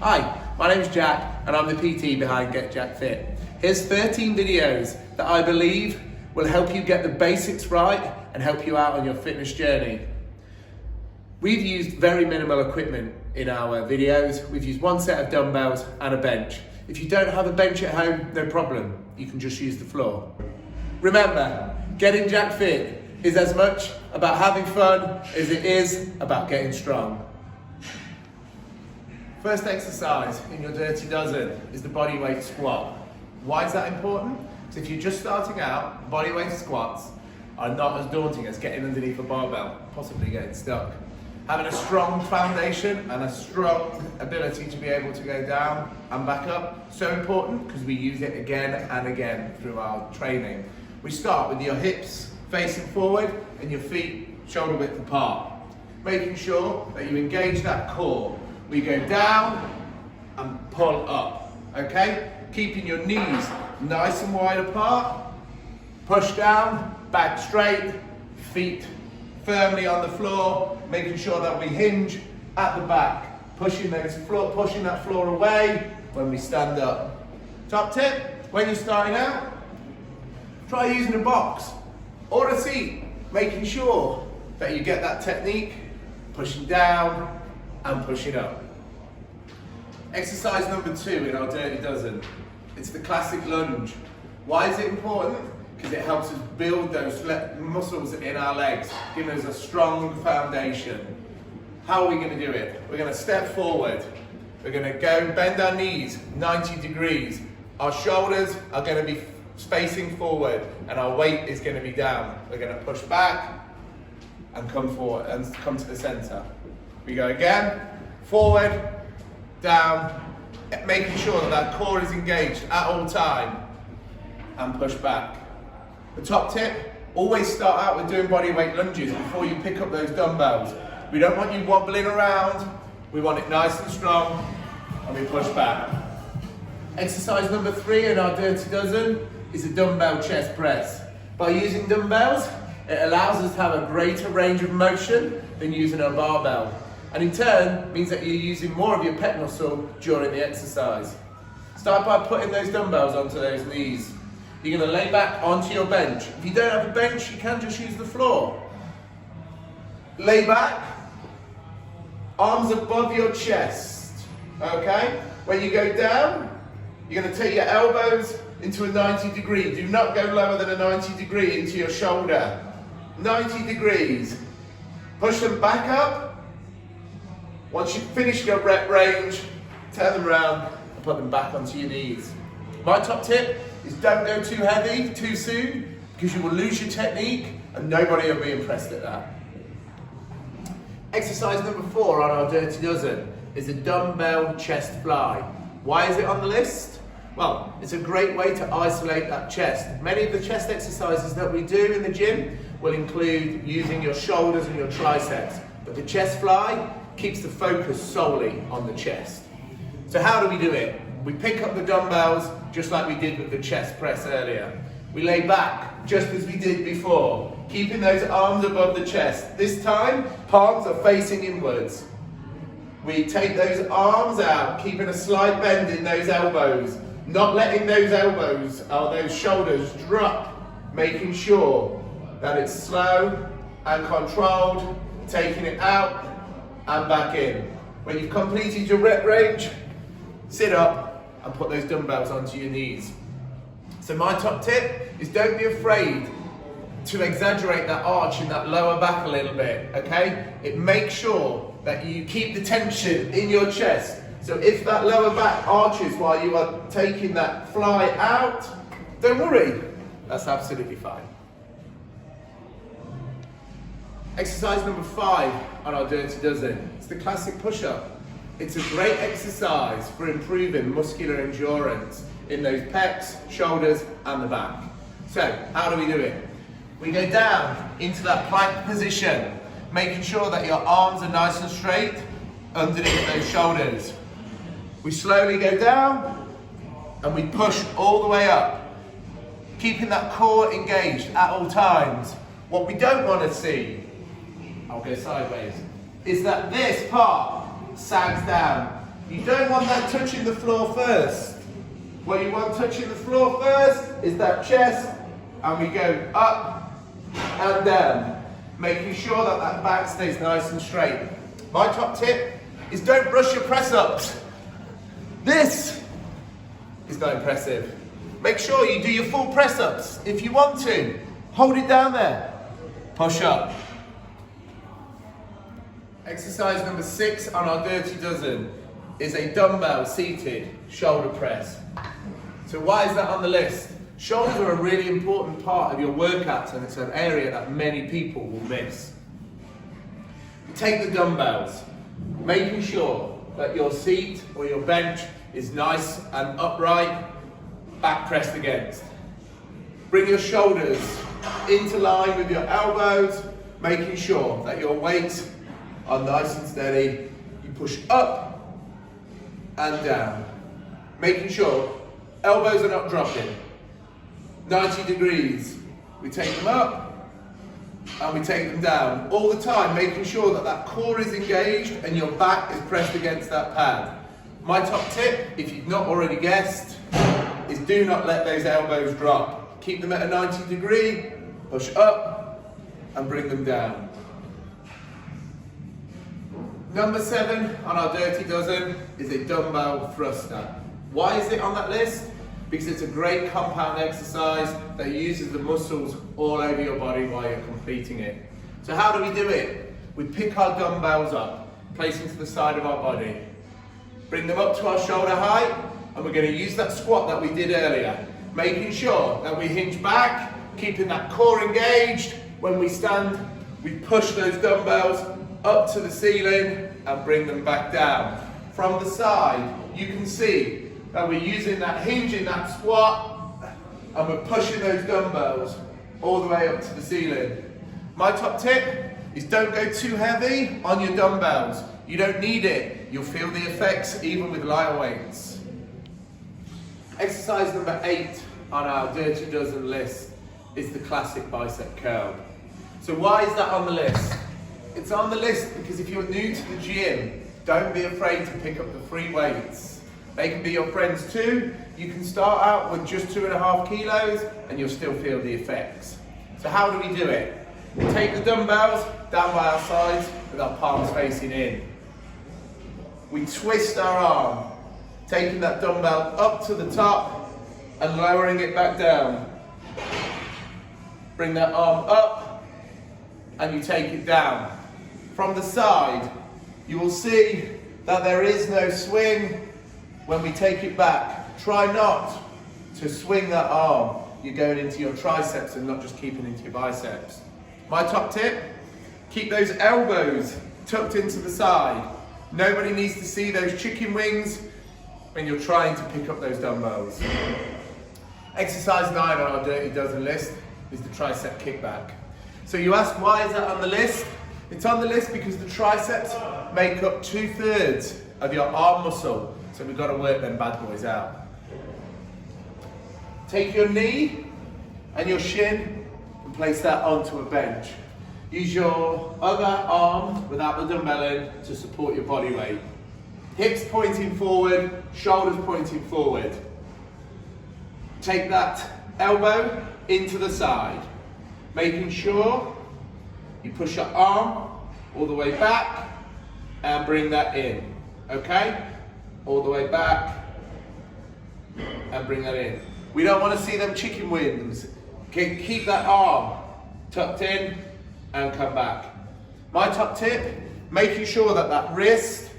Hi, my name's Jack and I'm the PT behind Get Jack Fit. Here's 13 videos that I believe will help you get the basics right and help you out on your fitness journey. We've used very minimal equipment in our videos. We've used one set of dumbbells and a bench. If you don't have a bench at home, no problem. You can just use the floor. Remember, getting Jack Fit is as much about having fun as it is about getting strong. First exercise in your Dirty Dozen is the bodyweight squat. Why is that important? Because if you're just starting out, bodyweight squats are not as daunting as getting underneath a barbell, possibly getting stuck. Having a strong foundation and a strong ability to be able to go down and back up, so important because we use it again and again through our training. We start with your hips facing forward and your feet shoulder width apart, making sure that you engage that core. We go down and pull up, okay? Keeping your knees nice and wide apart. Push down, back straight, feet firmly on the floor, making sure that we hinge at the back, pushing that floor away when we stand up. Top tip, when you're starting out, try using a box or a seat, making sure that you get that technique, pushing down and pushing up. Exercise number 2 in our Dirty Dozen. It's the classic lunge. Why is it important? Because it helps us build those muscles in our legs, giving us a strong foundation. How are we going to do it? We're going to step forward. We're going to go bend our knees 90 degrees. Our shoulders are going to be facing forward and our weight is going to be down. We're going to push back and come forward and come to the center. We go again, forward, down, making sure that that core is engaged at all time, and push back. The top tip, always start out with doing bodyweight lunges before you pick up those dumbbells. We don't want you wobbling around, we want it nice and strong, and we push back. Exercise number 3 in our Dirty Dozen is a dumbbell chest press. By using dumbbells, it allows us to have a greater range of motion than using a barbell. And in turn, means that you're using more of your pec muscle during the exercise. Start by putting those dumbbells onto those knees. You're going to lay back onto your bench. If you don't have a bench, you can just use the floor. Lay back, arms above your chest, okay? When you go down, you're going to take your elbows into a 90 degree. Do not go lower than a 90 degree into your shoulder. 90 degrees. Push them back up. Once you've finished your rep range, turn them around and put them back onto your knees. My top tip is don't go too heavy too soon because you will lose your technique and nobody will be impressed at that. Exercise number 4 on our Dirty Dozen is a dumbbell chest fly. Why is it on the list? Well, it's a great way to isolate that chest. Many of the chest exercises that we do in the gym will include using your shoulders and your triceps, but the chest fly keeps the focus solely on the chest. So how do we do it? We pick up the dumbbells just like we did with the chest press earlier. We lay back just as we did before, keeping those arms above the chest. This time, palms are facing inwards. We take those arms out, keeping a slight bend in those elbows, not letting those elbows or those shoulders drop, making sure that it's slow and controlled, taking it out and back in. When you've completed your rep range, sit up and put those dumbbells onto your knees. So my top tip is don't be afraid to exaggerate that arch in that lower back a little bit, okay? It makes sure that you keep the tension in your chest. So if that lower back arches while you are taking that fly out, don't worry, that's absolutely fine. Exercise number 5 on our Dirty Dozen. It's the classic push-up. It's a great exercise for improving muscular endurance in those pecs, shoulders and the back. So, how do we do it? We go down into that plank position, making sure that your arms are nice and straight underneath those shoulders. We slowly go down and we push all the way up, keeping that core engaged at all times. What we don't want to see, I'll go sideways, is that this part sags down. You don't want that touching the floor first. What you want touching the floor first is that chest, and we go up and down, making sure that that back stays nice and straight. My top tip is don't rush your press ups. This is not impressive. Make sure you do your full press ups. If you want to, hold it down there. Push up. Exercise number 6 on our Dirty Dozen is a dumbbell seated shoulder press. So why is that on the list? Shoulders are a really important part of your workouts, and it's an area that many people will miss. You take the dumbbells, making sure that your seat or your bench is nice and upright, back pressed against. Bring your shoulders into line with your elbows, making sure that your weights are nice and steady. You push up and down, making sure elbows are not dropping. 90 degrees. We take them up and we take them down. All the time, making sure that that core is engaged and your back is pressed against that pad. My top tip, if you've not already guessed, is do not let those elbows drop. Keep them at a 90 degree, push up and bring them down. Number 7 on our Dirty Dozen is a dumbbell thruster. Why is it on that list? Because it's a great compound exercise that uses the muscles all over your body while you're completing it. So how do we do it? We pick our dumbbells up, place them to the side of our body, bring them up to our shoulder height, and we're going to use that squat that we did earlier, making sure that we hinge back, keeping that core engaged. When we stand, we push those dumbbells up to the ceiling and bring them back down. From the side, you can see that we're using that hinge in that squat, and we're pushing those dumbbells all the way up to the ceiling. My top tip is don't go too heavy on your dumbbells. You don't need it. You'll feel the effects even with lighter weights. Exercise number 8 on our Dirty Dozen list is the classic bicep curl. So why is that on the list? It's on the list because if you're new to the gym, don't be afraid to pick up the free weights. They can be your friends too. You can start out with just 2.5 kilos and you'll still feel the effects. So how do we do it? We take the dumbbells down by our sides with our palms facing in. We twist our arm, taking that dumbbell up to the top and lowering it back down. Bring that arm up and you take it down. From the side, you will see that there is no swing when we take it back. Try not to swing that arm. You're going into your triceps and not just keeping into your biceps. My top tip, keep those elbows tucked into the side. Nobody needs to see those chicken wings when you're trying to pick up those dumbbells. Exercise 9 on our Dirty Dozen list is the tricep kickback. So you ask, why is that on the list? It's on the list because the triceps make up 2/3 of your arm muscle. So we've got to work them bad boys out. Take your knee and your shin and place that onto a bench. Use your other arm without the dumbbell in to support your body weight. Hips pointing forward, shoulders pointing forward. Take that elbow into the side, making sure you push your arm all the way back and bring that in, okay? All the way back and bring that in. We don't want to see them chicken wings. Keep that arm tucked in and come back. My top tip, making sure that that wrist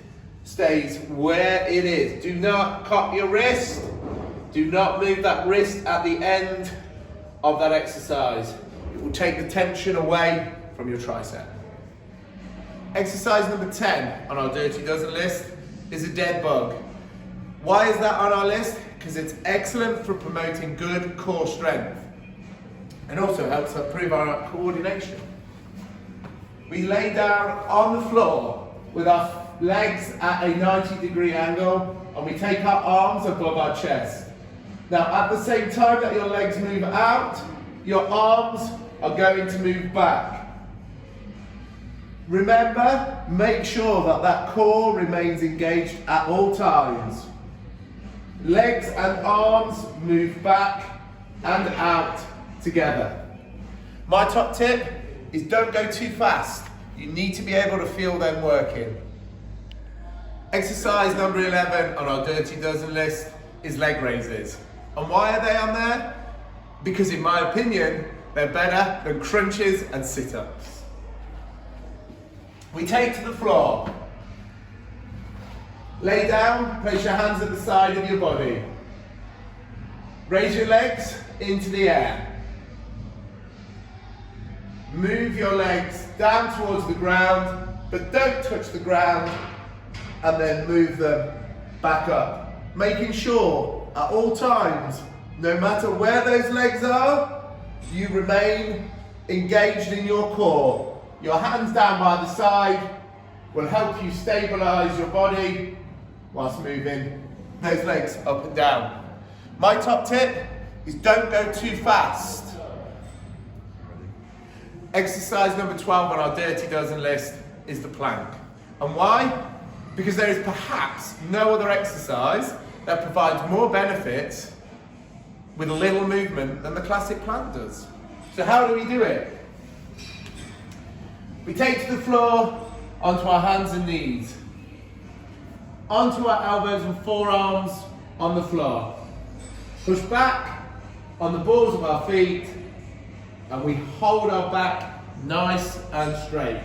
stays where it is. Do not cock your wrist. Do not move that wrist at the end of that exercise. It will take the tension away from your tricep. Exercise number 10 on our Dirty Dozen list is a dead bug. Why is that on our list? Because it's excellent for promoting good core strength and also helps improve our coordination. We lay down on the floor with our legs at a 90-degree angle and we take our arms above our chest. Now at the same time that your legs move out, your arms are going to move back. Remember, make sure that that core remains engaged at all times. Legs and arms move back and out together. My top tip is don't go too fast. You need to be able to feel them working. Exercise number 11 on our Dirty Dozen list is leg raises. And why are they on there? Because in my opinion, they're better than crunches and sit-ups. We take to the floor. Lay down, place your hands at the side of your body. Raise your legs into the air. Move your legs down towards the ground, but don't touch the ground, and then move them back up. Making sure at all times, no matter where those legs are, you remain engaged in your core. Your hands down by the side will help you stabilize your body whilst moving those legs up and down. My top tip is don't go too fast. Exercise number 12 on our Dirty Dozen list is the plank. And why? Because there is perhaps no other exercise that provides more benefits with a little movement than the classic plank does. So how do we do it? We take to the floor, onto our hands and knees, onto our elbows and forearms on the floor. Push back on the balls of our feet, and we hold our back nice and straight.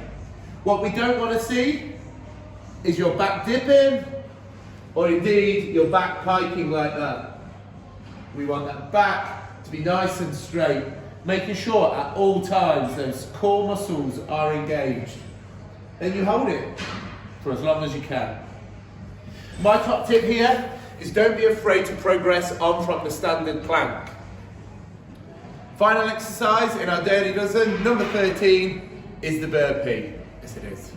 What we don't want to see is your back dipping, or indeed your back piking like that. We want that back to be nice and straight, making sure at all times those core muscles are engaged. Then you hold it for as long as you can. My top tip here is don't be afraid to progress on from the standard plank. Final exercise in our Dirty Dozen, number 13, is the burpee. Yes, it is.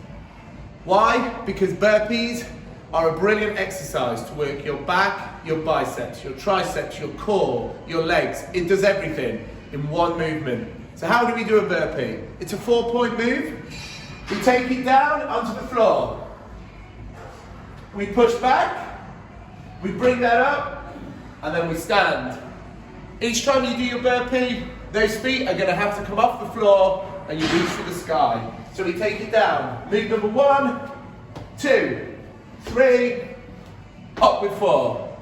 Why? Because burpees are a brilliant exercise to work your back, your biceps, your triceps, your core, your legs. It does everything in one movement. So how do we do a burpee? It's a 4-point move. We take it down onto the floor. We push back, we bring that up, and then we stand. Each time you do your burpee, those feet are going to have to come off the floor and you reach for the sky. So we take it down. Move number 1, 2, 3, up with 4.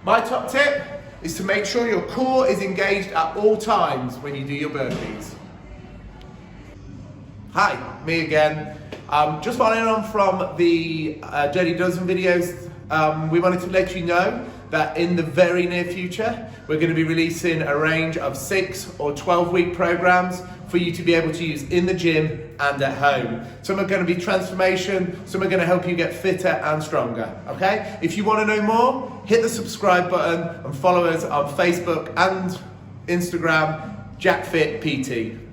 My top tip is to make sure your core is engaged at all times when you do your burpees. Hi, me again. Just following on from the Dirty Dozen videos, we wanted to let you know that in the very near future, we're going to be releasing a range of 6 or 12-week programs for you to be able to use in the gym and at home. Some are going to be transformation, some are going to help you get fitter and stronger, okay? If you want to know more, hit the subscribe button and follow us on Facebook and Instagram, JackFitPT.